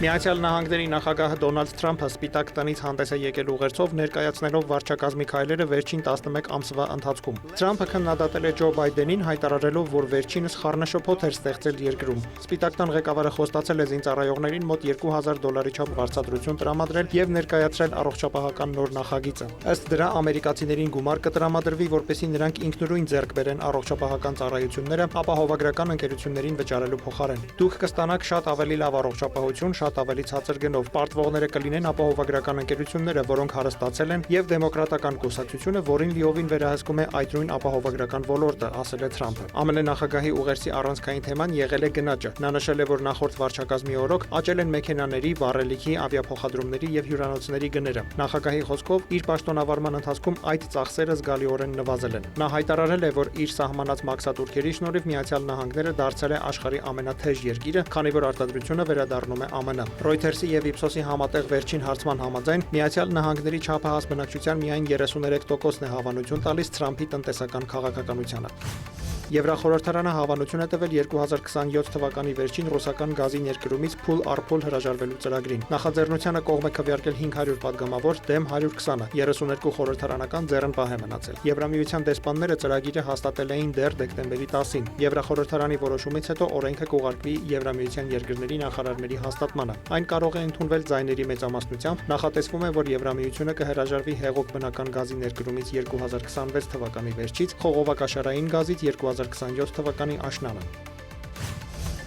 Միացյալ Նահանգների նախագահ Դոնալդ Թրամփը Սպիտակ տանից հանդես է եկել ուղերձով ներկայացնելով վարչակազմի քայլերը վերջին 11 ամսվա ընթացքում։ Թրամփը քննադատել է Ջո Բայդենին, հայտարարելով, որ վերջինս խառնաշփոթ էր ստեղծել երկրում։ Սպիտակ տան ղեկավարը խոստացել է զինծառայողներին մոտ $2000 չափ վարձատրություն տրամադրել եւ ներկայացրել առողջապահական նոր նախագիծը։ Ըստ դրա ամերիկացիներին գումար կտրամադրվի, որպեսզի նրանք ինքնուրույն ձեռք բերեն առողջապահական ծառայությունները ապահովագրական ընկերություններին վճարելու փոխարեն։ Դուք կստանաք շատ ավելի լավ առողջապահություն, շատ ավելի ցածր գնով։ Պարտվողները կլինեն ապահովագրական ընկերությունները, որոնք հարստացել են, եւ դեմոկրատական կուսակցությունը, որին լիովին վերահսկում է այդ նույն ապահովագրական ոլորտը, ասել է Թրամփը։ ԱՄՆ նախագահի ուղերձի առանցքային թեման եղել է գնաճը։ Նա նշել է, որ նախորդ վարչակազմի օրոք աճել են մեքենաների, վառելիքի, ավիափոխադրումների եւ հյուրանոցների գները։ Նախագահի խոսքով իր պաշտոնավարման ընթացքում այդ ծախսերը զգալիորեն նվազել են։ Նա հայտարարել է, որ իր սահմանած մաքսատուրքերի շնորհիվ Միացյալ Նահանգները դարձել է աշխարհի ամենաթեժ երկիրը, քանի որ արտադրությունը վերադառնում է ԱՄՆ։ Reuters-ի եւ Ipsos-ի համատեղ վերջին հարցման համաձայն Միացյալ Նահանգների չափահաս բնակչության միայն 33%-ն է հավանություն տալիս Թրամփի տնտեսական քաղաքականությանը։ Եվրախորհրդարանը հավանություն է տվել 2027 թվականի վերջին ռուսական գազի ներկրումից փուլ առ փուլ հրաժարվելու ծրագրին։ Նախաձեռնությանը կողմ է քվեարկել 500 падգամավոր դեմ 120-ը, 32 խորհրդարանական ձեռնպահ է մնացել։ Եվրամիության դեսպանները ծրագիրը հաստատել էին դեռ դեկտեմբերի 10-ին։ Եվրախորհրդարանի որոշումից հետո օրենքը կուղարկվի Եվրամիության երկրների նախարարների հաստատմանը։ Այն կարող է ընդունվել ձայների մեծամասնությամբ։ Նախատեսվում է, որ Եվրամիությունը կհրաժարվի հեղուկ բնական գազի ներկրումից 2026 թվականի վերջից, խողովակաշարային գազից 2027 թվականի աշնանը։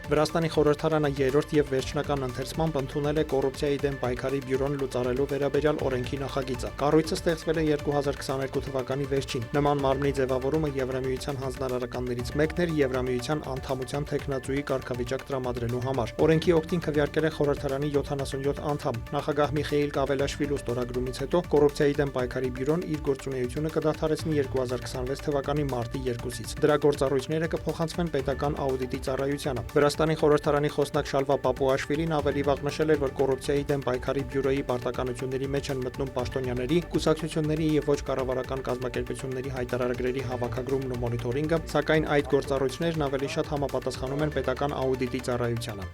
Վրաստանի խորհրդարանը երրորդ եւ վերջնական ընթերցմամբ ընդունել է կոռուպցիայի դեմ պայքարի բյուրոն լուծարելու վերաբերյալ օրենքի նախագիծը։ Կառույցը ստեղծվել է 2022 թվականի վերջին։ Նման մարմնի ձևավորումը Եվրամիության հանձնարարականներից մեկն էր Եվրամիության անդամության տեխնացուի կարգավիճակ տրամադրելու համար։ Օրենքի օգտին քվեարկել է խորհրդարանի 77 անդամ։ Նախագահ Միխեիլ Կավելաշվիլու ստորագրումից հետո կոռուպցիայի դեմ պայքարի բյուրոն իր գործունեությունը կդադարեցնի 2026 թվականի մարտի 2-ից։ Դրա գործառույթները կփոխանցվեն պետական աուդիտի ծառայությանը։ Վրաստանի խորհրդարանի խոսնակ Շալվա Պապուաշվիլին ավելի վաղ նշել էր, որ կոռուպցիայի դեմ պայքարի բյուրոյի պարտականությունների մեջ են մտնում պաշտոնյաների, կուսակցությունների եւ ոչ կառավարական կազմակերպությունների հայտարարագրերի հավաքագրումն ու մոնիթորինգը, սակայն այդ գործառույթներն ավելի շատ համապատասխանում են պետական աուդիտի ծառայությանը։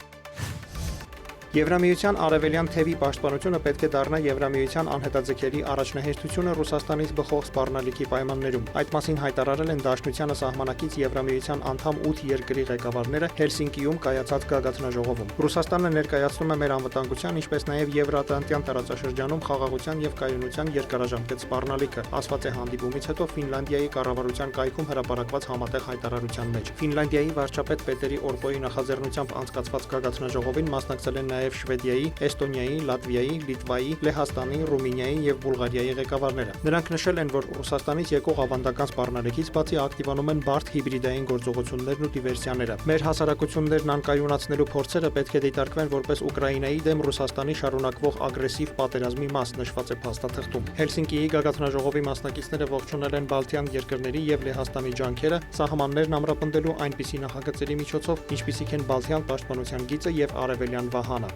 Եվրամիության արևելյան թևի պաշտպանությունը պետք է դառնա Եվրամիության անհետաձգելի առաջնահերթությունը Ռուսաստանից բխող սպառնալիքի պայմաններում։ Այդ մասին հայտարարել են Դաշնությանը սահմանակից Եվրամիության անդամ 8 երկրի ղեկավարները Հելսինկիում կայացած գագաթնաժողովում։ Ռուսաստանը ներկայացնում է մեր անվտանգության, ինչպես նաև Եվրատլանտյան տարածաշրջանում խաղաղության եւ կայունության երկարաժամկետ սպառնալիքը, ասված է հանդիպումից հետո Ֆինլանդիայի կառավարության կայքում հրապարակված համատեղ հայտարարության մեջ։ Ֆինլանդիայի վարչապետ Պետերի Օրպոյի նախաձեռնությամբ անցկացված գագաթնաժողովին մասնակցել են նաև Շվեդիայի, Էստոնիայի, Լատվիայի, Լիտվայի, Լեհաստանի, Ռումինիայի եւ Բուլղարիայի ղեկավարները։ Նրանք նշել են, որ Ռուսաստանից եկող ավանդական սպառնալիքից բացի ակտիվանում են բարդ հիբրիդային գործողություններն ու դիվերսիաները։ Մեր հասարակություններն անկայունացնելու փորձերը պետք է դիտարկվեն որպես Ուկրաինայի դեմ Ռուսաստանի շարունակվող ագրեսիվ պատերազմի մաս, նշված է փաստաթղթում։ Հելսինկիի գագաթնաժողովի մասնակիցները ողջունել են Բալթյան երկրների եւ Լեհաստանի ջանքերը սահմաններն ամրապնդելու այնպիսի նախագծերի միջոցով, ինչպիսիք են Բալթյան պաշտպանության գիծը եւ Արևելյան Վահանը։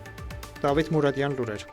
Դավիթ Մուրադյան, լուրեր։